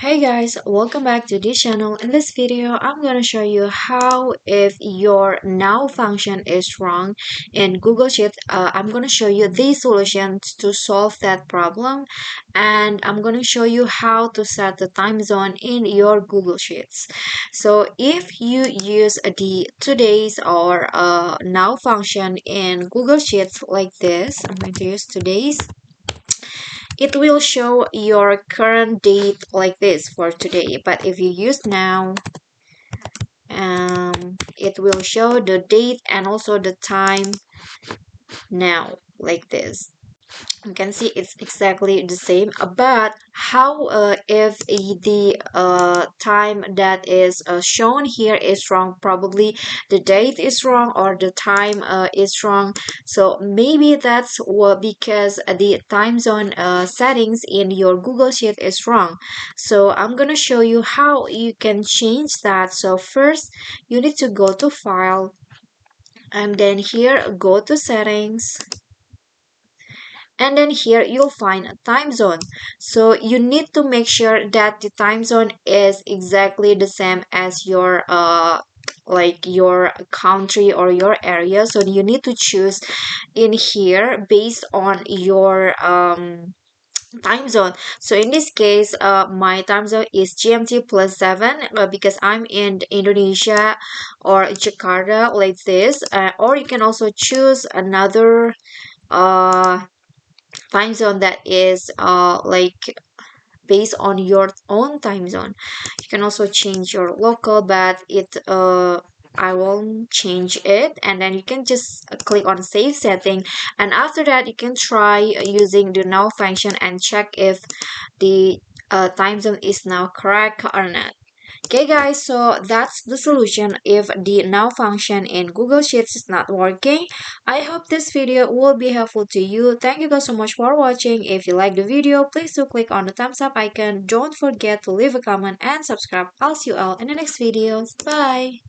Hey guys, welcome back to this channel. In this video, I'm gonna show you how if your now function is wrong in Google Sheets. I'm gonna show you the solutions to solve that problem, and I'm gonna show you how to set the time zone in your Google Sheets. So if you use the today's or now function in Google Sheets like this, I'm going to use today's. It will show your current date like this for today, but if you use now, it will show the date and also the time now like this. You can see it's exactly the same, but how if the time that is shown here is wrong, probably the date is wrong or the time is wrong. So maybe that's what, because the time zone settings in your Google Sheet is wrong. So I'm gonna show you how you can change that. So first you need to go to file, and then here go to settings, and then here you'll find a time zone. So you need to make sure that the time zone is exactly the same as your like your country or your area. So you need to choose in here based on your time zone. So in this case, my time zone is GMT plus 7 because I'm in Indonesia or Jakarta like this, or you can also choose another time zone that is like based on your own time zone. You can also change your local, but I won't change it, and then you can just click on save setting, and after that you can try using the now function and check if the time zone is now correct or not. Okay guys, so that's the solution if the now function in Google Sheets is not working. I hope this video will be helpful to you. Thank you guys so much for watching. If you like the video, please do click on the thumbs up icon. Don't forget to leave a comment and subscribe. I'll see you all in the next videos. Bye!